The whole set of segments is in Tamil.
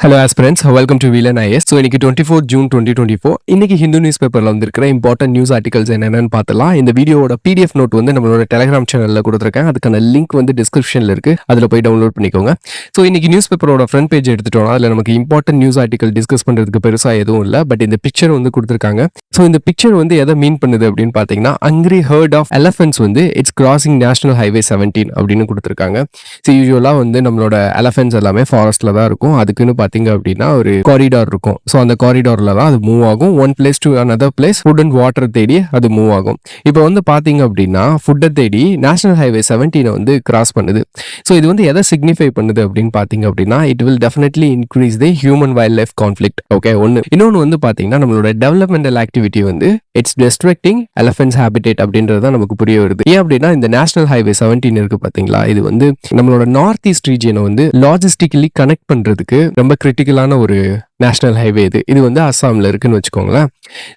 ஹலோ ஆஸ்பிரன்ஸ், வெல்கம் டு வீலன் ஐஎஸ். ஸோ இன்னைக்கு 24 ஜூன் 2024 இன்னைக்கு ஹிந்து நியூஸ் பேப்பரில் வந்திருக்கிற இம்பார்ட்டன்ட் நியூஸ் ஆர்டிகல்ஸ் என்னென்னு பார்த்தலாம். இந்த வீடியோட PDF நோட் வந்து நம்மளோட டெலிகிராம் சேனலில் கொடுத்துருக்கேன். அதுக்கான லிங்க் வந்து டிஸ்கிரிப்ஷனில் இருக்கு, அதில் போய் டவுன்லோட் பண்ணிக்கோங்க. ஸோ இன்னைக்கு நியூஸ் பேப்பரோட ஃப்ரண்ட் பேஜ் எடுத்துட்டோம்னா அதில் நமக்கு இம்பார்ட்டன்ட் நியூஸ் ஆர்டிகல் டிஸ்கஸ் பண்ணுறதுக்கு பெருசாக எதுவும் இல்லை. பட் இந்த பிக்சர் வந்து கொடுத்துருக்காங்க. ஸோ இந்த பிக்சர் வந்து எதை மீன் பண்ணுது அப்படின்னு பார்த்தீங்கன்னா, அங்கிரி ஹர்ட் ஆஃப் எலஃபென்ட்ஸ் வந்து இட்ஸ் கிராசிங் நேஷனல் ஹைவே 17 அப்படின்னு கொடுத்துருக்காங்க. ஸோ யூஸ்வலாக வந்து நம்மளோட எலஃபென்ட்ஸ் எல்லாமே ஃபாரஸ்ட்டில் தான் இருக்கும். அதுக்குன்னு பார்த்தீங்க அப்படின்னா ஒரு காரிடார் இருக்கும். ஸோ அந்த காரிடார்ல தான் அது மூவ் ஆகும். One place to another place food and water தேடி அது மூவ் ஆகும். இப்போ வந்து பார்த்தீங்க அப்படின்னா ஃபுட்டை தேடி நேஷனல் ஹைவே 17 வந்து கிராஸ் பண்ணுது. ஸோ இது வந்து எதை சிக்னிஃபை பண்ணுது அப்படின்னு பார்த்தீங்க அப்படின்னா, it will definitely increase the human wild life conflict. Okay, ஒன்று. இன்னொன்று வந்து பார்த்தீங்கன்னா நம்மளோட டெவலப்மெண்டல் ஆக்டிவிட்டி வந்து இட்ஸ் டிஸ்ட்ரக்டிங் எலஃபென்ட்ஸ் ஹேபிடேட் அப்படின்றது தான் நமக்கு புரிய வருது. ஏன் அப்படின்னா இந்த நேஷனல் ஹைவே 17 இருக்கு பார்த்தீங்களா, இது வந்து நம்மளோட நார்த் ஈஸ்ட் ரீஜனை வந்து லாஜிஸ்டிக்கலி கனெக்ட் பண்றதுக்கு ரொம்ப கிரிட்டிக்கலான ஒரு நேஷனல் ஹைவே இது வந்து அஸ்ஸாமில் இருக்குன்னு வச்சுக்கோங்களேன்.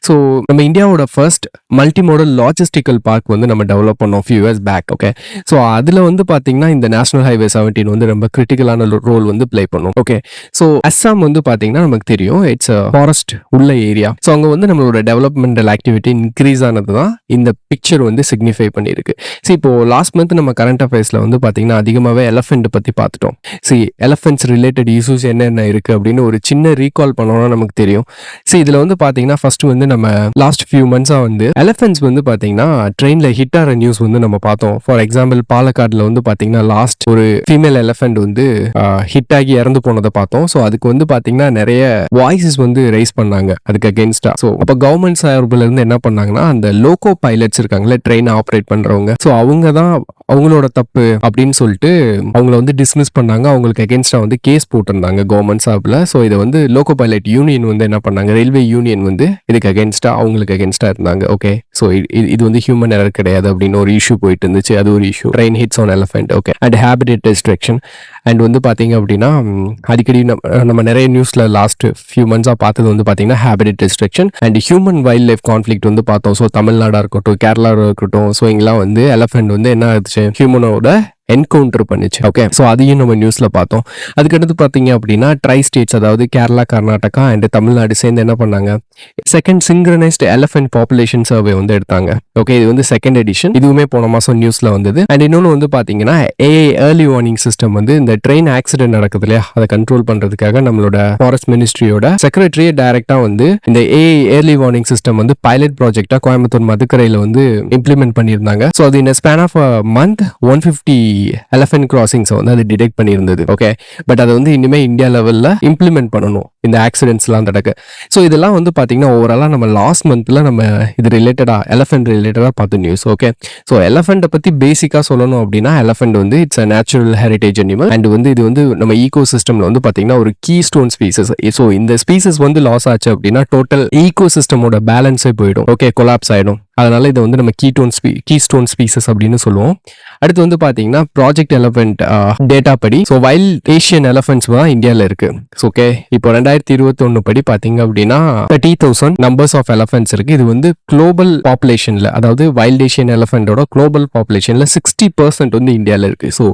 ஸோ நம்ம இந்தியாவோட ஃபர்ஸ்ட் மல்டிமோடல் லாஜிஸ்டிக்கல் பார்க் வந்து நம்ம டெவலப் பண்ணோம் few years back. Okay, so அதில் வந்து பார்த்தீங்கன்னா இந்த நேஷனல் ஹைவே 17 வந்து ரொம்ப கிரிட்டிக்கலான ரோல் வந்து பிளே பண்ணும். ஓகே, ஸோ அஸ்ஸாம் வந்து பார்த்தீங்கன்னா நமக்கு தெரியும் இட்ஸ் ஃபாரஸ்ட் உள்ள ஏரியா. ஸோ அங்கே வந்து நம்மளோட டெவலப்மெண்டல் ஆக்டிவிட்டி இன்க்ரீஸ் ஆனது தான் இந்த பிக்சர் வந்து சிக்னிஃபை பண்ணியிருக்கு. ஸோ இப்போ லாஸ்ட் மந்த் நம்ம கரண்ட் அஃபேர்ஸில் வந்து பார்த்தீங்கன்னா அதிகமாகவே எலஃபென்ட் பற்றி பார்த்துட்டோம். எலஃபென்ட்ஸ் ரிலேட்டட் இஷ்யூஸ் என்னென்ன இருக்குது அப்படின்னு ஒரு சின்ன கால் பண்ணோம்னா நமக்கு தெரியும். சரி, இதுல வந்து பாத்தீங்கன்னா ஃபர்ஸ்ட் வந்து நம்ம லாஸ்ட் ஃபியூ மந்த்ஸா வந்து எலஃபென்ட்ஸ் வந்து பாத்தீங்கன்னா ட்ரெயின்ல ஹிட் ஆகிற நியூஸ் வந்து நம்ம பார்த்தோம். ஃபார் எக்ஸாம்பிள் பாலக்காடுல வந்து பாத்தீங்கன்னா லாஸ்ட் ஒரு ஃபீமேல் எலஃபென்ட் வந்து ஹிட் ஆகி இறந்து போனதை பார்த்தோம். ஸோ அதுக்கு வந்து பாத்தீங்கன்னா நிறைய வாய்ஸஸ் வந்து ரைஸ் பண்ணாங்க அதுக்கு அகேன்ஸ்டா. ஸோ அப்போ கவர்மெண்ட் சார்பில் இருந்து என்ன பண்ணாங்கன்னா, அந்த லோகோ பைலட்ஸ் இருக்காங்களே ட்ரெயின் ஆப்ரேட் பண்றவங்க, ஸோ அவங்க தான் அவங்களோட தப்பு அப்படின்னு சொல்லிட்டு அவங்கள வந்து டிஸ்மிஸ் பண்ணாங்க. அவங்களுக்கு அகேன்ஸ்டா வந்து கேஸ் போட்டிருந்தாங்க கவர்மெண்ட் சார்பில். ஸோ இதை வந்து லோகோ பைலட் யூனியன் வந்து என்ன பண்ணாங்க, ரயில்வே யூனியன் வந்து இதுக்கு அகேன்ஸ்டா அவங்களுக்கு அகேன்ஸ்டா இருந்தாங்க. ஓகே, ஸோ இது வந்து ஹியூமன் எரர் கிடையாது அப்படின்னு ஒரு இஷ்யூ போயிட்டு இருந்துச்சு. அது ஒரு issue, train hits on elephant. Okay, and habitat destruction. And வந்து பாத்தீங்க அப்படின்னா அடிக்கடி நம்ம நிறைய நியூஸ்ல லாஸ்ட் ஃபியூ மந்த்ஸா பார்த்தது வந்து பாத்தீங்கன்னா habitat destruction and human wild life conflict வந்து பார்த்தோம். ஸோ தமிழ்நாடா இருக்கட்டும், கேரளா இருக்கட்டும், ஸோ இங்கெல்லாம் வந்து எலஃபென்ட் வந்து என்ன ஆச்சு, ஹியூமனோட என்கவுண்டர் பண்ணிச்சு. ஓகே, ஸோ அதையும் நம்ம நியூஸ்ல பார்த்தோம். அதுக்கடுத்து பார்த்தீங்க அப்படின்னா ட்ரை ஸ்டேட்ஸ், அதாவது கேரளா, கர்நாடகா அண்ட் தமிழ்நாடு சேர்ந்து என்ன பண்ணாங்க, second synchronised elephant population survey வந்து எடுத்தாங்க. ஓகே, இது வந்து செகண்ட் எடிஷன், இதுவுமே போன மாசம் நியூஸ்ல வந்தது. அண்ட் இன்னொன்று வந்து பாத்தீங்கன்னா ஏஐ ஏர்லி வார்னிங் சிஸ்டம் வந்து இந்த ட்ரெயின் ஆக்சிடென்ட் நடக்குது இல்லையா, அதை கண்ட்ரோல் பண்றதுக்காக நம்மளோட ஃபாரஸ்ட் மினிஸ்ட்ரியோட செக்ரட்டரியே டைரக்டா வந்து இந்த ஏஐ ஏர்லி வார்னிங் சிஸ்டம் வந்து பைலட் ப்ராஜெக்டா கோயம்புத்தூர் மதுக்கரையில வந்து இம்ப்ளிமெண்ட் பண்ணியிருந்தாங்க. ஸோ அது இந்த span of month 150 elephant crossings வந்து அது டிடெக்ட் பண்ணியிருந்தது. ஓகே, பட் அதை வந்து இனிமே இந்தியா லெவல்ல இம்ப்ளிமெண்ட் பண்ணணும் இந்த ஆக்சிடென்ட்ஸ்லாம் தடுக்க. ஸோ இதெல்லாம் வந்து பாத்தீங்கன்னா ஓவராலா நம்ம லாஸ்ட் மந்த்ல நம்ம இது ரிலேட்டடா எலஃபென்ட் ரிலேட்டடா பார்த்த நியூஸ். ஓகே, ஸோ எலஃபென்ட்டை பத்தி பேசிக்கா சொல்லணும் அப்படின்னா, எலஃபென்ட் வந்து it's a natural heritage animal and வந்து இது வந்து நம்ம ஈகோ சிஸ்டம்ல வந்து பாத்தீங்கன்னா ஒரு கீ ஸ்டோன் ஸ்பீசஸ். ஸோ இந்த ஸ்பீசஸ் வந்து லாஸ் ஆச்சு அப்படின்னா டோட்டல் ஈகோ சிஸ்டமோட பேலன்ஸே போயிடும். ஓகே, கொலாப்ஸ் ஆயிடும். அதனால இதை வந்து நம்ம கீ ஸ்டோன் ஸ்பீசஸ் அப்படின்னு சொல்லுவோம். அடுத்து வந்து பாத்தீங்கன்னா ப்ராஜெக்ட் எலஃபென்ட் டேட்டா படி ஸோ வைல்ட் ஏஷியன் எலஃபென்ட்ஸ் தான் இந்தியாவில் இருக்கு. ஓகே, இப்போ 2021 படி பாத்தீங்க அப்படின்னா 30,000 நம்பர்ஸ் ஆஃப் எலஃபென்ட்ஸ் இருக்கு. இது வந்து குளோபல் பாப்புலேஷன்ல, அதாவது வைல்ட் ஏஷியன் எலஃபென்டோட குளோபல் பாப்புலேஷன்ல 60% வந்து இந்தியாவில் இருக்கு. ஸோ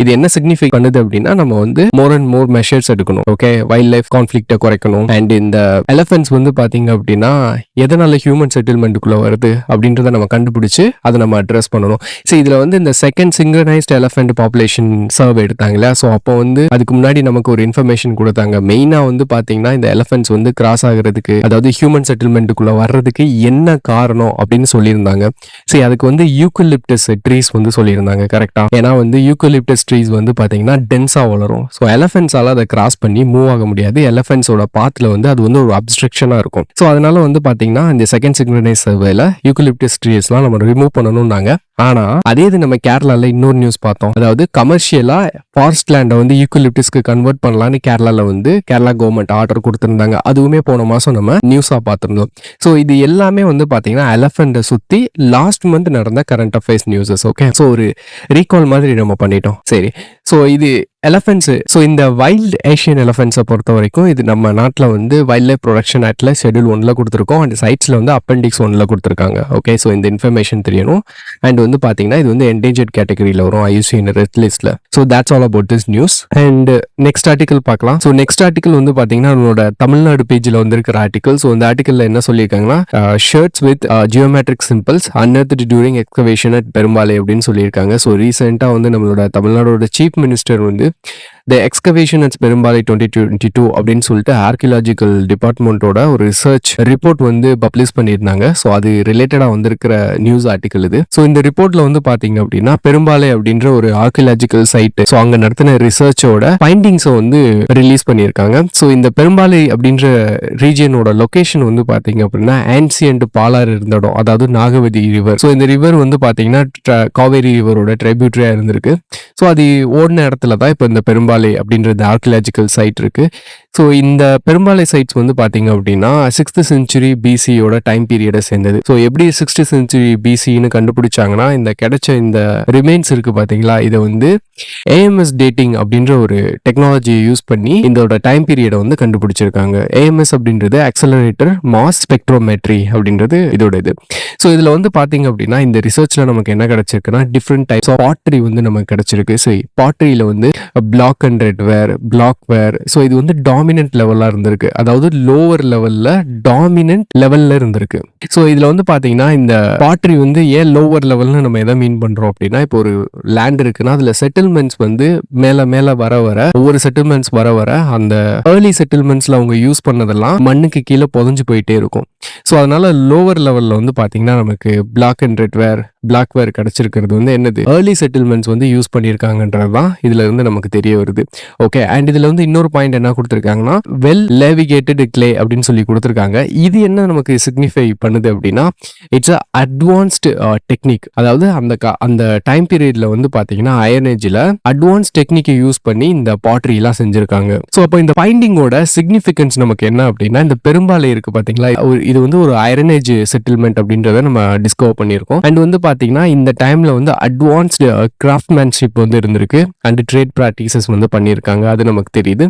இது என்ன சிக்னிஃபை பண்ணுது அப்படின்னா, நம்ம வந்து மோர் அண்ட் மோர் மெஷர்ஸ் எடுக்கணும். ஓகே, வைல்ட் லைஃப் கான்ஃப்ளிக்டை குறைக்கணும். அண்ட் இந்த எலஃபென்ட்ஸ் வந்து பாத்தீங்க அப்படின்னா எதனால ஹியூமன் செட்டில்மெண்ட்டுக்குள்ள வருது அப்படின்றத நம்ம கண்டுபிடிச்சு அதை நம்ம அட்ரஸ் பண்ணணும். ஸோ இதுல வந்து இந்த second synchronised elephant population survey எடுத்தாங்களா, ஸோ அப்போ வந்து அதுக்கு முன்னாடி நமக்கு ஒரு இன்ஃபர்மேஷன் கொடுத்தாங்க. மெயினா வந்து பாத்தீங்கன்னா இந்த எலஃபென்ட்ஸ் வந்து கிராஸ் ஆகுறதுக்கு, அதாவது ஹியூமன் செட்டில்மெண்ட்டுக்குள்ள வர்றதுக்கு என்ன காரணம் அப்படின்னு சொல்லியிருந்தாங்க. சரி, அதுக்கு வந்து யூக்கலிப்டஸ் ட்ரீஸ் வந்து சொல்லியிருந்தாங்க. கரெக்டா, ஏன்னா வந்து யூக்கலிப்டஸ் ட்ரீஸ் வந்து பாத்தீங்கன்னா டென்ஸா வளரும். ஸோ எலஃபென்ட்ஸால அதை கிராஸ் பண்ணி மூவ் ஆக முடியாது. எலஃபென்ட்ஸோட பாத்ல வந்து அது வந்து ஒரு அப்ஸ்ட்ரக்ஷனா இருக்கும். ஸோ அதனால வந்து பாத்தீங்கன்னா இந்த செகண்ட் சிங்க்ரனைஸ் சர்வேல யூக்கலிப்டஸ் ட்ரீஸ்லாம் நம்ம ரிமூவ் பண்ணணும்னாங்க. ஆனா அதே இது நம்ம கேரளால இன்னொரு நியூஸ் பார்த்தோம். அதாவது கமர்ஷியலா ஃபாரஸ்ட் லேண்டை வந்து யூக்கலிப்டஸ்க்கு கன்வெர்ட் பண்ணலான்னு கேரளால வந்து கேரளா கவர்மெண்ட் ஆர்டர் கொடுத்திருந்தாங்க. அதுவுமே போன மாசம் நம்ம நியூஸா பார்த்திருந்தோம். ஸோ இது எல்லாமே வந்து பாத்தீங்கன்னா எலஃபென்ட்டை சுத்தி லாஸ்ட் மந்த் நடந்த current affairs newses. Okay, so ஒரு ரீகால் மாதிரி நம்ம பண்ணிட்டோம். சரி, ஸோ இது எலஃபென்ட்ஸ். ஸோ இந்த வைல்ட் ஏஷியன் எலஃபென்ட்ஸை பொறுத்த வரைக்கும் இது நம்ம நாட்டில் வந்து வைல்ட் லைஃப் ப்ரொடக்ஷன் ஆக்டில் ஷெட்யூல் 1ல கொடுத்துருக்கோம். அண்ட் சைட்ஸில் வந்து அப்பெண்டிக்ஸ் 1ல கொடுத்துருக்காங்க. ஓகே, ஸோ இந்த இன்ஃபர்மேஷன் தெரியணும். அண்ட் வந்து பார்த்தீங்கன்னா இது வந்து என்டேஞ்சர்ட் கேட்டகரியில் வரும் IUCN ரெட் லிஸ்ட்டில். So that's all about this news. And next article பார்க்கலாம். ஸோ நெக்ஸ்ட் ஆர்டிகல் வந்து பார்த்தீங்கன்னா நம்மளோட தமிழ்நாடு பேஜில் வந்திருக்கிற ஆர்டிகல். ஸோ இந்த ஆர்டிக்கலில் என்ன சொல்லியிருக்காங்கன்னா shards with geometric symbols unearthed during excavation at Perumbalai அப்படின்னு சொல்லியிருக்காங்க. ஸோ ரீசெண்டாக வந்து நம்மளோட தமிழ்நாடோட சீஃப் மினிஸ்டர் வந்து த எக்ஸ்கவேஷன் அட் பெரும்பாலை 2022 அப்படின்னு சொல்லிட்டு ஆர்கியலாஜிக்கல் டிபார்ட்மெண்ட்டோட ஒரு ரிசர்ச் ரிப்போர்ட் வந்து பப்ளிஷ் பண்ணியிருந்தாங்க. ஸோ அது ரிலேட்டடாக வந்திருக்கிற நியூஸ் ஆர்டிக்கல் இது. ஸோ இந்த ரிப்போர்ட்ல வந்து பார்த்தீங்க அப்படின்னா பெரும்பாலை அப்படின்ற ஒரு ஆர்கியலாஜிக்கல் சைட், ஸோ அங்கே நடத்தின ரிசர்ச்சோட ஃபைண்டிங்ஸை வந்து ரிலீஸ் பண்ணியிருக்காங்க. ஸோ இந்த பெரும்பாலை அப்படின்ற ரீஜியனோட லொகேஷன் வந்து பார்த்தீங்க அப்படின்னா ஆன்சியன்ட் பாலாறு இருந்த இடம், அதாவது நாகவதி ரிவர். ஸோ இந்த ரிவர் வந்து பார்த்தீங்கன்னா காவேரி ரிவரோட ட்ரைபியூட்டரியா இருந்திருக்கு. ஸோ அது ஓடின இடத்துல தான் இப்போ இந்த பெரும்பாலை அப்படின்ற ஆர்கியலாஜிக்கல் சைட் இருக்கு. ஸோ இந்த பெரும்பாலை சைட்ஸ் வந்து பார்த்தீங்க அப்படின்னா 6th century BCயோட டைம் பீரியடை சேர்ந்தது. ஸோ எப்படி 6th century BCன்னு கண்டுபிடிச்சாங்கன்னா இந்த கிடைச்ச இந்த ரிமைன்ஸ் இருக்கு பார்த்தீங்களா, இதை வந்து AMS டேட்டிங் அப்படின்ற ஒரு டெக்னாலஜியை யூஸ் பண்ணி இதோட டைம் பீரியடை வந்து கண்டுபிடிச்சிருக்காங்க. AMS அப்படின்றது ஆக்சலரேட்டர் மாஸ் ஸ்பெக்ட்ரோமெட்ரி அப்படின்றது இதோட இது. ஸோ இதில் வந்து பார்த்தீங்க அப்படின்னா இந்த ரிசர்ச்சில் நமக்கு என்ன கிடைச்சிருக்குன்னா டிஃப்ரெண்ட் டைப்ஸ் ஆஃப் பாட்டரி வந்து நமக்கு கிடைச்சிருக்கு. ஸோ பாட்டரியில் வந்து black and red ware, black ware. So இது வந்து டாமினன்ட் லெவலாக இருந்திருக்கு, அதாவது லோவர் லெவலில் டாமினன்ட் லெவலில் இருந்திருக்கு. ஸோ இதில் வந்து பார்த்தீங்கன்னா இந்த பாட்டரி வந்து ஏன் லோவர் லெவல்னு நம்ம எதை மீன் பண்ணுறோம் அப்படின்னா, இப்போ ஒரு லேண்ட் இருக்குன்னா அதில் செட்டில்மெண்ட்ஸ் வந்து மேலே மேலே வர ஒவ்வொரு செட்டில்மெண்ட்ஸ் வர அந்த ஏர்லி செட்டில்மெண்ட்ஸில் அவங்க யூஸ் பண்ணதெல்லாம் மண்ணுக்கு கீழே புதஞ்சு போயிட்டே இருக்கும். ஸோ அதனால லோவர் லெவலில் வந்து பார்த்தீங்கன்னா நமக்கு black and red ware, black ware கிடைச்சிருக்கிறது வந்து என்னது ஏர்லி செட்டில்மெண்ட்ஸ் வந்து யூஸ் பண்ணியிருக்காங்கன்றது தான் இதுல இருந்து நமக்கு தெரிய வருது. ஓகே, அண்ட் இதுல வந்து இன்னொரு பாயிண்ட் என்ன கொடுத்துருக்காங்கன்னா வெல் லேவிகேட்டட் கிளே அப்படின்னு சொல்லி கொடுத்துருக்காங்க. இது என்ன நமக்கு சிக்னிஃபை பண்ணுது அப்படின்னா இட்ஸ் அட்வான்ஸ்டு டெக்னிக், அதாவது அந்த டைம் பீரியட்ல வந்து பாத்தீங்கன்னா அயர்ன் ஏஜ்ல அட்வான்ஸ் டெக்னிக்கை யூஸ் பண்ணி இந்த பாட்டரி எல்லாம் செஞ்சிருக்காங்க. ஸோ அப்போ இந்த ஃபைண்டிங்கோட சிக்னிஃபிகன்ஸ் நமக்கு என்ன அப்படின்னா, இந்த பெரும்பாலை இருக்கு பாத்தீங்களா, இது வந்து ஒரு அயர்ன் ஏஜ் செட்டில்மெண்ட் அப்படின்றத நம்ம டிஸ்கவர் பண்ணியிருக்கோம். அண்ட் வந்து பாத்தீங்கன்னா இந்த டைம்ல வந்து அட்வான்ஸ்டு கிராஃப்ட்மேன்ஷிப் வந்து இருந்திருக்கு அண்ட் ட்ரேட் பிராக்டிசஸ் வந்து பண்ணியிருக்காங்க, அது நமக்கு தெரியுது.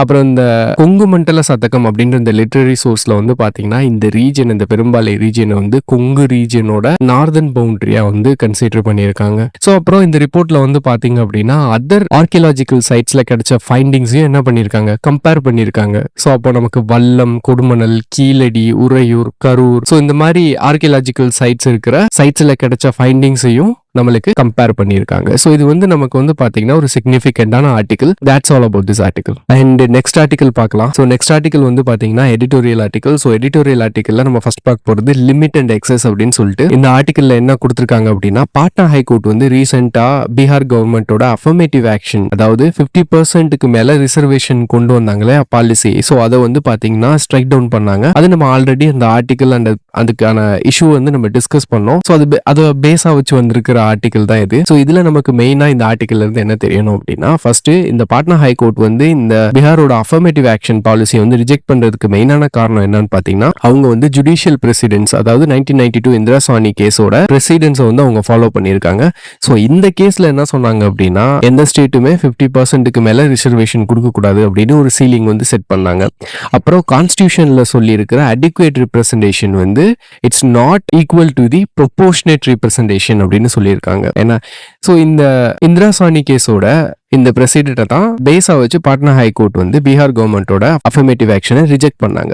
அப்புறம் இந்த கொங்கு மண்டல சதகம் அப்படின்ற இந்த லிட்டரரி சோர்ஸ்ல வந்து பாத்தீங்கன்னா இந்த ரீஜன், இந்த பெரும்பாலை ரீஜனை வந்து கொங்கு ரீஜனோட நார்தன் பவுண்டரியா வந்து கன்சிடர் பண்ணியிருக்காங்க. ஸோ அப்புறம் இந்த ரிப்போர்ட்ல வந்து பாத்தீங்க அப்படின்னா அதர் ஆர்கியலாஜிக்கல் சைட்ஸ்ல கிடைச்ச ஃபைண்டிங்ஸையும் என்ன பண்ணியிருக்காங்க, கம்பேர் பண்ணியிருக்காங்க. ஸோ அப்போ நமக்கு வல்லம், கொடுமணல், கீழடி, உறையூர், கரூர், ஸோ இந்த மாதிரி ஆர்கியலாஜிக்கல் சைட்ஸ் இருக்கிற சைட்ஸ்ல கிடைச்ச ஃபைண்டிங்ஸையும் நம்மளுக்கு கம்பேர் பண்ணியிருக்காங்க. ஸோ இது வந்து நமக்கு வந்து பாத்தீங்கன்னா ஒரு சிக்னிஃபிகண்டான article. That's all about this article. And next article பார்க்கலாம். ஸோ நெக்ஸ்ட் ஆர்டிகல் வந்து பாத்தீங்கன்னா எடிட்டோரியல் ஆர்டிகல். ஸோ எடிட்டோரியல் ஆர்டிகல்ல நம்ம ஃபர்ஸ்ட் பார்க்க போறது லிமிட் அண்ட் எக்ஸஸ் அப்படின்னு சொல்லிட்டு இந்த ஆர்டிகல்ல என்ன கொடுத்திருக்காங்க அப்படின்னா, பாட்னா ஹைகோர்ட் வந்து ரீசெண்டா பீகார் கவர்மெண்டோட அஃபர்மேட்டிவ் ஆக்ஷன், அதாவது 50% மேல ரிசர்வேஷன் கொண்டு வந்தாங்களே பாலிசி, ஸோ அதை வந்து பாத்தீங்கன்னா ஸ்ட்ரைக் டவுன் பண்ணாங்க. அது நம்ம ஆல்ரெடி அந்த ஆர்டிகல் அண்ட் அதுக்கான இஷ்யூ வந்து நம்ம டிஸ்கஸ் பண்ணோம். ஸோ அதை பேஸா வச்சு வந்திருக்கிற ஆர்டிகல் தான் இது. ஸோ இதுல நமக்கு மெயினா இந்த ஆர்டிகல்ல இருந்து என்ன தெரியணும் அப்படின்னா, ஃபர்ஸ்ட் இந்த பாட்னா ஹைகோர்ட் வந்து இந்த பீகாரோட அஃபர்மேட்டிவ் ஆக்ஷன் பாலிசியை வந்து ரிஜெக்ட் பண்றதுக்கு மெயினான காரணம் என்னன்னு பாத்தீங்கன்னா, அவங்க வந்து ஜுடிஷியல் பிரசிடென்ட்ஸ், அதாவது 1992 இந்திரா சாணி கேஸோட பிரசிடென்ட்ஸை வந்து அவங்க ஃபாலோ பண்ணியிருக்காங்க. ஸோ இந்த கேஸ்ல என்ன சொன்னாங்க அப்படின்னா, எந்த ஸ்டேட்டுமே 50%க்கு மேல ரிசர்வேஷன் கொடுக்க கூடாது அப்படின்னு ஒரு சீலிங் வந்து செட் பண்ணாங்க. அப்புறம் கான்ஸ்டிடியூஷன்ல சொல்லி இருக்கிற அடிக்குவேட் ரிப்ரசன்டேஷன் வந்து it's not equal to the proportionate representation அப்படின்னு சொல்லியிருக்காங்க. ஏன்னா ஸோ இந்த இந்திரா சாணி கேஸோட இந்த பிரசிடென்ட்டை தான் பேஸா வச்சு பாட்னா ஹைகோர்ட் வந்து பீகார் கவர்மெண்டோட அஃபர்மேட்டிவ் ஆக்ஷனை ரிஜெக்ட் பண்ணாங்க.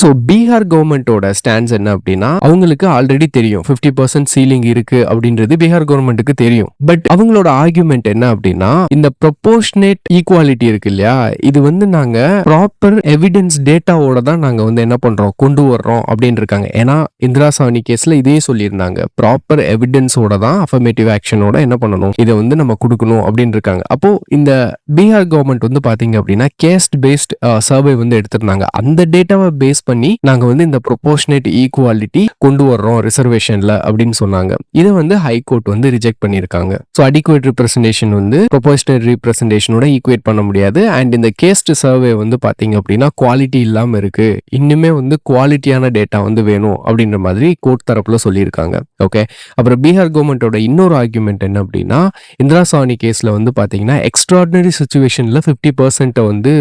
ஸோ பீகார் கவர்மெண்டோட ஸ்டாண்ட்ஸ் என்ன அப்படின்னா, அவங்களுக்கு ஆல்ரெடி தெரியும் 50% சீலிங் இருக்கு அப்படின்றது பீகார் கவர்மெண்ட்டுக்கு தெரியும். பட் அவங்களோட ஆர்குமெண்ட் என்ன அப்படின்னா, இந்த ப்ரொபோர்ஷனேட் ஈக்குவாலிட்டி இருக்கு இல்லையா, இது வந்து நாங்க ப்ராப்பர் எவிடன்ஸ் டேட்டாவோட தான் நாங்க வந்து என்ன பண்றோம், கொண்டு வர்றோம் அப்படின்னு இருக்காங்க. ஏன்னா இந்திரா சாணி கேஸ்ல இதே சொல்லியிருந்தாங்க, ப்ராப்பர் எவிடன்ஸோட தான் அஃபர்மேட்டிவ் ஆக்ஷனோட என்ன பண்ணணும், இதை வந்து நம்ம கொடுக்கணும் அப்படின்னு இருக்காங்க. அப்போ இந்த பீகார் கவர்மெண்ட் வந்து பாத்தீங்க அப்படின்னா கேஸ்ட் பேஸ்ட் சர்வே வந்து எடுத்திருந்தாங்க. அந்த டேட்டாவை பேஸ் பண்ணி நாங்க வந்து இந்த ப்ரொபோர்ஷனேட் ஈக்குவாலிட்டி கொண்டு வர்றோம் ரிசர்வேஷன்ல அப்படின்னு சொன்னாங்க. இதை வந்து ஹைகோர்ட் வந்து ரிஜெக்ட் பண்ணியிருக்காங்க. ஸோ அடிக்குவேட் ரிப்ரசன்டேஷன் வந்து ப்ரொபோர்ஷனேட் ரிப்ரசன்டேஷனோட ஈக்குவேட் பண்ண முடியாது. அண்ட் இந்த கேஸ்ட் சர்வே வந்து பாத்தீங்க அப்படின்னா குவாலிட்டி இல்லாம இருக்கு, இன்னுமே வந்து குவாலிட்டியான டேட்டா வந்து வேணும் அப்படின்ற மாதிரி கோர்ட் தரப்புல சொல்லியிருக்காங்க. ஓகே, அப்புறம் பீகார் கவர்மெண்டோட இன்னொரு ஆர்குமெண்ட் என்ன அப்படின்னா, அப்படின்னா இந்திரா சாவனி கேஸ்ல வந்து பாத்தீங்கன்னா எக்ஸ்ட்ராடினரி சுச்சுவேஷன்ல 50% வந்து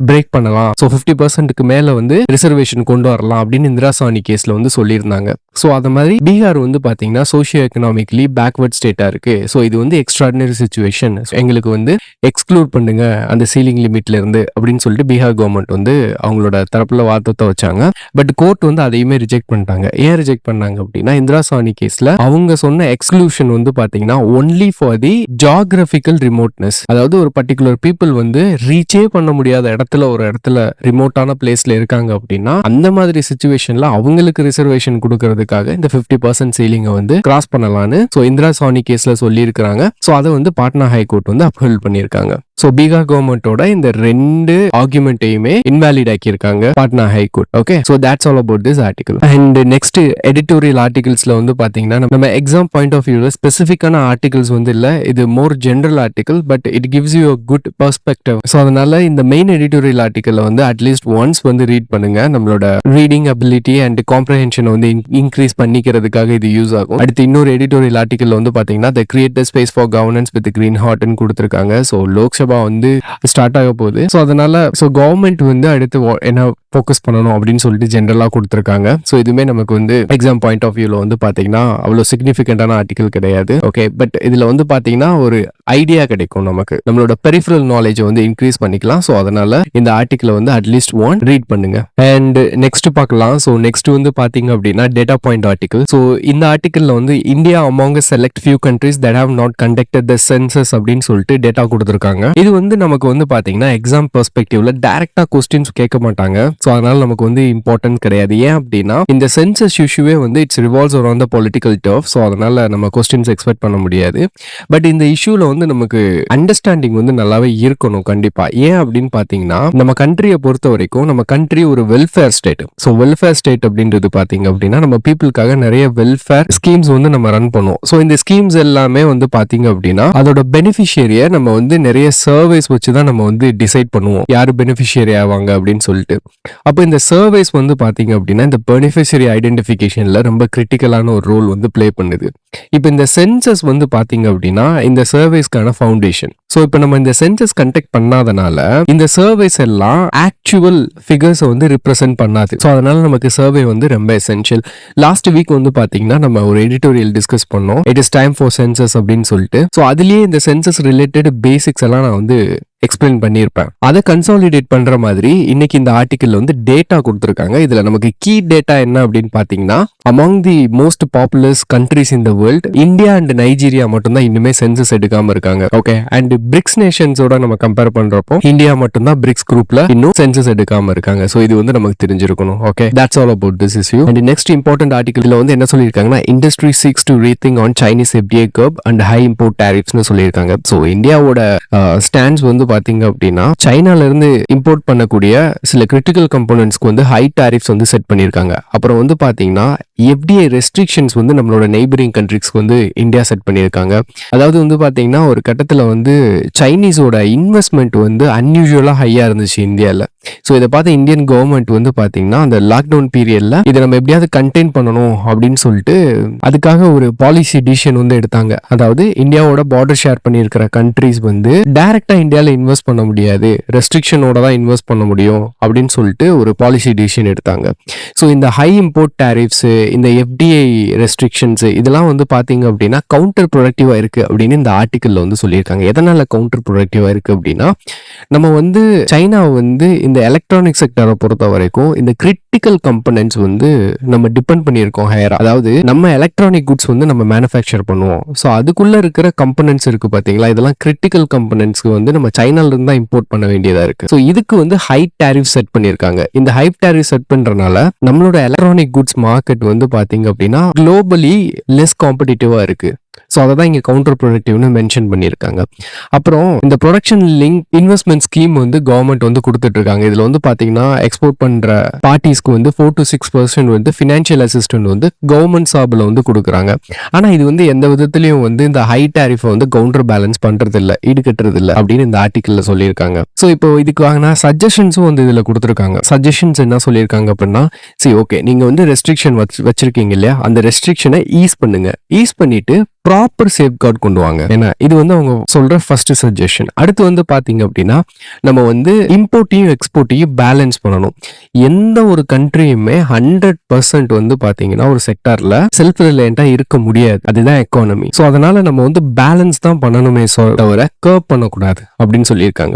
பிரேக் பண்ணலாம். ஸோ 50%க்கு மேல வந்து ரிசர்வேஷன் கொண்டு வரலாம் அப்படின்னு இந்திரா சாவனி கேஸ்ல வந்து சொல்லியிருந்தாங்க. ஸோ அது மாதிரி பீகார் வந்து பாத்தீங்கன்னா சோஷியோ எக்கனாமிக்லி பேக்வர்ட் ஸ்டேட்டா இருக்கு. ஸோ இது வந்து எக்ஸ்ட்ராடினரி சுச்சுவேஷன், எங்களுக்கு வந்து எக்ஸ்க்ளூட் பண்ணுங்க அந்த சீலிங் லிமிட்ல இருந்து அப்படின்னு சொல்லிட்டு பீகார் கவர்மெண்ட் வந்து அவங்களோட தரப்புல வாதத்தை வச்சாங்க. பட் கோர்ட் வந்து அதையுமே ரிஜெக்ட் பண்ணிட்டாங்க. ஏன் ரிஜெக்ட் பண்ணாங்க அப்படின்னா இந்திரா சாவனி கேஸ்ல அவங்க சொன்ன எக்ஸ்க்ளூஷன் வந்து பாத்தீங்கன்னா ஒன்லி ஃபார் தி ஜியோகிராபிக்கல் ரிமோட்னஸ், அதாவது ஒரு பர்டிகுலர் பீப்புள் வந்து ரீச்சே பண்ண முடியாத இடத்துல ஒரு இடத்துல ரிமோட்டான பிளேஸ்ல இருக்காங்க அப்படின்னா அந்த மாதிரி சிச்சுவேஷன்ல அவங்களுக்கு ரிசர்வேஷன் கொடுக்கறதுக்காக இந்த 50% சீலிங்கை வந்து கிராஸ் பண்ணலான்னு இந்திரா சாவனி கேஸ்ல சொல்லி இருக்கிறாங்க. ஸோ அதை வந்து பாட்னா ஹைகோர்ட் வந்து அப்ஹோல்ட் பண்ணியிருக்காங்க. ஸோ பீகார் கவர்மெண்டோட இந்த 2 ஆர்குமெண்ட்டையுமே இன்வாலிட் ஆக்கியிருக்காங்க Patna high court. Okay, so that's all about this article. And next editorial ஆர்டிகல்ஸ்ல வந்து பாத்தீங்கன்னா நம்ம எக்ஸாம் பாயிண்ட் ஆஃப் வியூல ஸ்பெசிஃபிக்கான ஆர்டிகல்ஸ் வந்து இல்ல, இது more general article, but it gives you a good perspective. So அதனால இந்த மெயின் எடிட்டோரியல் ஆர்டிகல்ல வந்து அட்லீஸ்ட் ஒன்ஸ் வந்து ரீட் பண்ணுங்க. நம்மளோட ரீடிங் அபிலிட்டி அண்ட் காம்ப்ரஹென்ஷன் வந்து இன்க்ரீஸ் பண்ணிக்கிறதுக்காக இது யூஸ் ஆகும். அடுத்து இன்னொரு எடிட்டோரியல் ஆர்டிகல் வந்து பாத்தீங்கன்னா த create space for governance with green ஹார்ட்னு கொடுத்திருக்காங்க. ஸோ லோக்சபா வந்து ஸ்டார்ட் ஆக போகுது. ஸோ அதனால கவர்மெண்ட் வந்து அடுத்து என்ன ஃபோக்கஸ் பண்ணணும் அப்படின்னு சொல்லிட்டு ஜென்ரலா கொடுத்திருக்காங்க. ஸோ இதுவுமே நமக்கு வந்து எக்ஸாம் பாயிண்ட் ஆஃப் வியூல வந்து பாத்தீங்கன்னா அவ்வளவு சிக்னிஃபிகண்டான ஆர்டிகல் கிடையாது. ஓகே, பட் இதுல வந்து பாத்தீங்கன்னா ஒரு ஐடியா கிடைக்கும், நமக்கு நம்மளோட பெரிஃபரல் நாலேஜ் வந்து இன்க்ரீஸ் பண்ணிக்கலாம். ஸோ அதனால இந்த ஆர்டிகல் வந்து அட்லீஸ்ட் ஒன் ரீட் பண்ணுங்க. அண்ட் நெக்ஸ்ட் பார்க்கலாம். ஸோ நெக்ஸ்ட் வந்து பாத்தீங்க அப்படின்னா டேட்டா பாயிண்ட் ஆர்டிகல். ஸோ இந்த ஆர்டிகல்ல வந்து India among select few countries that have not conducted the census அப்படின்னு சொல்லிட்டு டேட்டா கொடுத்திருக்காங்க. இது வந்து நமக்கு வந்து பாத்தீங்கன்னா எக்ஸாம் பெர்ஸ்பெக்டிவ்ல டைரக்டா கொஸ்டின்ஸ் கேட்க மாட்டாங்க. ஸோ அதனால நமக்கு வந்து இம்பார்ட்டன்ட் கிடையாது. ஏன் அப்படின்னா இந்த சென்சஸ் இஷ்யூவே வந்து it's revolves around the political turf. So அதனால நம்ம கொஸ்டின்ஸ் எக்ஸ்பெக்ட் பண்ண முடியாது. பட் இந்த இஷ்யூல வந்து நமக்கு அண்டர்ஸ்டாண்டிங் வந்து நல்லாவே இருக்கணும் கண்டிப்பா. ஏன் அப்படின்னு பாத்தீங்கன்னா நம்ம கண்ட்ரியை பொறுத்த வரைக்கும் நம்ம கண்ட்ரி ஒரு welfare state. So welfare state அப்படின்றது பாத்தீங்க அப்படின்னா நம்ம பீப்புளுக்காக நிறைய வெல்ஃபேர் ஸ்கீம்ஸ் வந்து நம்ம ரன் பண்ணுவோம். ஸோ இந்த ஸ்கீம்ஸ் எல்லாமே வந்து பாத்தீங்க அப்படின்னா அதோட பெனிஃபிஷியரியை நம்ம வந்து நிறைய சர்வேஸ் வச்சுதான் நம்ம வந்து டிசைட் பண்ணுவோம் யாரு பெனிஃபிஷியரி ஆவாங்க அப்படின்னு சொல்லிட்டு. அப்போ இந்த சர்வேஸ் வந்து பாத்தீங்க அப்படின்னா இந்த பெனிஃபிஷியரி ஐடென்டிஃபிகேஷன்ல ரொம்ப கிரிட்டிக்கலான ஒரு ரோல் வந்து பிளே பண்ணுது. இப்போ இந்த சென்சஸ் வந்து பாத்தீங்க அப்படின்னா இந்த சர்வேஸ்க்கான ஃபவுண்டேஷன். ஸோ இப்போ நம்ம இந்த சென்சஸ் கண்டக்ட் பண்ணாதனால இந்த சர்வேஸ் எல்லாம் ஆக்சுவல் ஃபிகர்ஸ் வந்து ரிப்ரசென்ட் பண்ணாது. ஸோ அதனால நமக்கு சர்வே வந்து ரொம்ப எசென்ஷியல். லாஸ்ட் வீக் வந்து பாத்தீங்கன்னா நம்ம ஒரு எடிட்டோரியல் டிஸ்கஸ் பண்ணோம், it is time for census அப்படின்னு சொல்லிட்டு. ஸோ அதுலயே இந்த சென்சஸ் ரிலேட்டட் பேசிக்ஸ் எல்லாம் நான் வந்து எக்ஸ்பிளைன் பண்ணியிருப்பேன். அதை கன்சாலிடேட் பண்ற மாதிரி இன்னைக்கு இந்த ஆர்டிக்கல்ல வந்து டேட்டா கொடுத்திருக்காங்க. இதுல நமக்கு கீ டேட்டா என்ன அப்படின்னு பாத்தீங்கன்னா among the most populous countries in the world India and Nigeria மட்டும்தான் இன்னுமே சென்சஸ் எடுக்காம இருக்காங்க. ஓகே, அண்ட் பிரிக்ஸ் நேஷன்ஸோட நம்ம கம்பேர் பண்றப்போ இந்தியா மட்டும்தான் பிரிக்ஸ் குரூப்ல இன்னும் சென்சஸ் எடுக்காம இருக்காங்க. சோ இது வந்து நமக்கு தெரிஞ்சிருக்கணும். Okay, that's all about this issue. And next important ஆர்டிகல்ல வந்து என்ன சொல்லியிருக்காங்கன்னா industry seeks to rethink on Chinese FDA curb and high import டாரிஃப்ஸ்னு சொல்லியிருக்காங்க. சோ இந்தியாவோட ஸ்டாண்ட்ஸ் வந்து பாத்தீங்க அப்படின்னா சைனால இருந்து இம்போர்ட் பண்ணக்கூடிய சில கிரிட்டிக்கல் கம்போனன்ட்ஸ்க்கு வந்து ஹை டாரிஃப்ஸ் வந்து செட் பண்ணியிருக்காங்க. அப்புறம் வந்து பாத்தீங்கன்னா எஃப்டிஏ ரெஸ்ட்ரிக்ஷன்ஸ் வந்து நம்மளோட நெய்பரிங் கண்ட்ரிஸ்க்கு வந்து இந்தியா செட் பண்ணியிருக்காங்க. அதாவது வந்து பாத்தீங்கன்னா ஒரு கட்டத்துல வந்து சைனீஸோட இன்வெஸ்ட்மெண்ட் வந்து அன்யூஷுவலா ஹையா இருந்துச்சு இந்தியால. ஸோ இதை பார்த்து இந்தியன் கவர்மெண்ட் வந்து பாத்தீங்கன்னா அந்த லாக்டவுன் பீரியட்ல இதை நம்ம எப்படியாவது கண்டெயின் பண்ணணும் அப்படின்னு சொல்லிட்டு அதுக்காக ஒரு பாலிசி டிசிஷன் வந்து எடுத்தாங்க. அதாவது இந்தியாவோட பார்டர் ஷேர் பண்ணியிருக்கிற கண்ட்ரிஸ் வந்து டைரக்டா இந்தியாவில் இன்வெஸ்ட் பண்ண முடியாது, ரெஸ்ட்ரிக்ஷனோட தான் இன்வெஸ்ட் பண்ண முடியும் அப்படின்னு சொல்லிட்டு ஒரு பாலிசி டிசிஷன் எடுத்தாங்க. ஸோ இந்த ஹை இம்போர்ட் டாரிஃப்ஸ், இந்த எஃப்டிஐ ரெஸ்ட்ரிக்ஷன்ஸ் இதெல்லாம் வந்து பாத்தீங்க அப்படின்னா கவுண்டர் ப்ரொடக்டிவா இருக்கு அப்படின்னு இந்த ஆர்டிக்கல்ல வந்து சொல்லியிருக்காங்க. எதனால கவுண்டர் ப்ரொடக்டிவா இருக்கு அப்படின்னா நம்ம வந்து சைனா வந்து இந்த எலக்ட்ரானிக் செக்டரை பொறுத்த வரைக்கும் இந்த கிரிட்டிக்கல் கம்பனன்ட்ஸ் வந்து நம்ம டிபெண்ட் பண்ணியிருக்கோம் ஹையரா. அதாவது நம்ம எலக்ட்ரானிக் குட்ஸ் வந்து நம்ம மேனுஃபேக்சர் பண்ணுவோம். ஸோ அதுக்குள்ள இருக்கிற கம்பனன்ட்ஸ் இருக்கு பாத்தீங்களா, இதெல்லாம் கிரிட்டிக்கல் கம்பனன்ட்ஸ்க்கு வந்து நம்ம சைனால இருந்து தான் இம்போர்ட் பண்ண வேண்டியதா இருக்கு. ஸோ இதுக்கு வந்து ஹை டாரிஃப் செட் பண்ணியிருக்காங்க. இந்த ஹை டாரிஃப் செட் பண்றதுனால நம்மளோட எலக்ட்ரானிக் குட்ஸ் மார்க்கெட் வந்து பாத்தீங்க அப்படின்னா குளோபலி லெஸ் காம்படிட்டிவா இருக்கு. ஸோ அதை தான் இங்கே கவுண்டர் ப்ரொடக்டிவ்னு மென்ஷன் பண்ணியிருக்காங்க. அப்புறம் இந்த ப்ரொடக்ஷன் லிங்க் இன்வெஸ்ட்மெண்ட் ஸ்கீம் வந்து கவர்மெண்ட் வந்து கொடுத்துட்டு இருக்காங்க. இதில் வந்து பார்த்தீங்கன்னா எக்ஸ்போர்ட் பண்ணுற பார்ட்டிஸ்க்கு வந்து 4 to 6% வந்து ஃபினான்ஷியல் அசிஸ்டன்ட் வந்து கவர்மெண்ட் சார்பில் வந்து கொடுக்குறாங்க. ஆனால் இது வந்து எந்த விதத்துலையும் வந்து இந்த ஹை டாரிஃபை வந்து கவுண்டர் பேலன்ஸ் பண்ணுறது இல்லை, ஈடுகட்டுறது இல்லை அப்படின்னு இந்த ஆர்டிக்கலில் சொல்லியிருக்காங்க. ஸோ இப்போ இதுக்கு வாங்கினா சஜஷன்ஸும் வந்து இதில் கொடுத்துருக்காங்க. சஜஷன்ஸ் என்ன சொல்லியிருக்காங்க அப்படின்னா, சரி ஓகே நீங்கள் வந்து ரெஸ்ட்ரிக்ஷன் வச்சிருக்கீங்க இல்லையா, அந்த ரெஸ்ட்ரிக்ஷனை ஈஸ் பண்ணுங்க. ஈஸ் பண்ணிட்டு ப்ராப்பர் சேஃப்கார்ட் கொண்டு வாங்க. ஏன்னா இது வந்து அவங்க சொல்ற ஃபர்ஸ்ட் சஜஷன். அடுத்து வந்து பாத்தீங்க அப்படின்னா நம்ம வந்து இம்போர்ட்டையும் எக்ஸ்போர்ட்டையும் பேலன்ஸ் பண்ணணும். எந்த ஒரு கண்ட்ரியுமே 100% வந்து பாத்தீங்கன்னா ஒரு செக்டார்ல செல்ஃப் ரிலையண்டா இருக்க முடியாது. அதுதான் எக்கானமி. ஸோ அதனால நம்ம வந்து பேலன்ஸ் தான் பண்ணணுமே தவிர கர்வ் பண்ணக்கூடாது அப்படின்னு சொல்லியிருக்காங்க.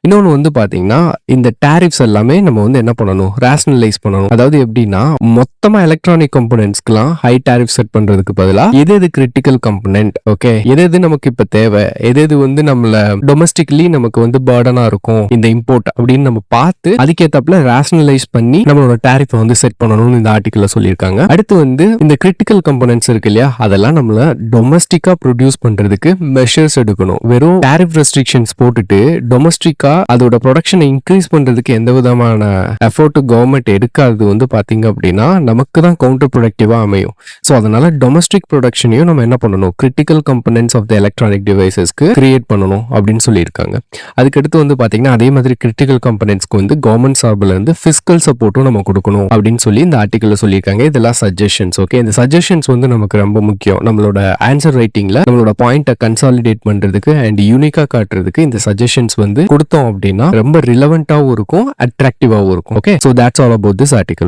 இன்னொன்று வந்து பாத்தீங்கன்னா இந்த டேரிஃப்ஸ் எல்லாமே நம்ம வந்து என்ன பண்ணணும், ரேஷனலைஸ் பண்ணணும். அதாவது எப்படின்னா மொத்தமா எலக்ட்ரானிக் கம்போனன்ட்ஸ்க்குலாம் ஹை டேரிஃப் செட் பண்றதுக்கு பதிலா எது கிரிட்டிக்கல் கம்போனன்ட், ஓகே, எது நமக்கு இப்ப தேவை, எது வந்து நம்மள டொமஸ்டிக்லி நமக்கு வந்து பர்டனா இருக்கும் இந்த இம்போர்ட் அப்படின்னு நம்ம பார்த்து அதுக்கேத்தாப்புல ரேஷனலைஸ் பண்ணி நம்மளோட டேரிஃபை வந்து செட் பண்ணணும்னு இந்த ஆர்டிக்கல்ல சொல்லியிருக்காங்க. அடுத்து வந்து இந்த கிரிட்டிக்கல் கம்போனன்ட்ஸ் இருக்கு இல்லையா, அதெல்லாம் நம்மள டொமஸ்டிக்கா ப்ரொடியூஸ் பண்றதுக்கு மெஷர்ஸ் எடுக்கணும். வெறும் டேரிஃப் ரெஸ்ட்ரிக்ஷன்ஸ் போட்டுட்டு டொமஸ்டிக்கா அதோட ப்ரொடக்ஷனை இன்க்ரீஸ் பண்றதுக்கு எந்த விதமான எஃபோர்ட் கவர்மெண்ட் எடுக்காதது வந்து பாத்தீங்க அப்படின்னா நமக்கு தான் கவுண்டர் ப்ரொடக்டிவா அமையும். ஸோ அதனால டொமஸ்டிக் ப்ரொடக்ஷனையும் நம்ம என்ன பண்ணணும், critical components of the electronic டிவைசஸ்க்கு கிரியேட் பண்ணணும் அப்படின்னு சொல்லியிருக்காங்க. அதுக்கடுத்து வந்து பாத்தீங்கன்னா அதே மாதிரி கிரிட்டிக்கல் கம்போனன்ட்ஸ்க்கு வந்து கவர்மெண்ட் சார்பில் இருந்து ஃபிஸ்கல் சப்போர்ட்டும் நம்ம கொடுக்கணும் அப்படின்னு சொல்லி இந்த ஆர்டிக்கல்ல சொல்லியிருக்காங்க. இதெல்லாம் சஜஷன்ஸ். ஓகே, இந்த சஜஷன்ஸ் வந்து நமக்கு ரொம்ப முக்கியம். நம்மளோட ஆன்சர் ரைட்டிங்ல நம்மளோட பாயிண்ட்டை கன்சாலிடேட் பண்றதுக்கு அண்ட் யூனிக்கா காட்டுறதுக்கு இந்த சஜஷன்ஸ் வந்து கொடுத்தோம் அப்படின்னா ரொம்ப ரிலவெண்டாவும் இருக்கும், அட்ராக்டிவாவும் இருக்கும். Okay, so that's all about this article.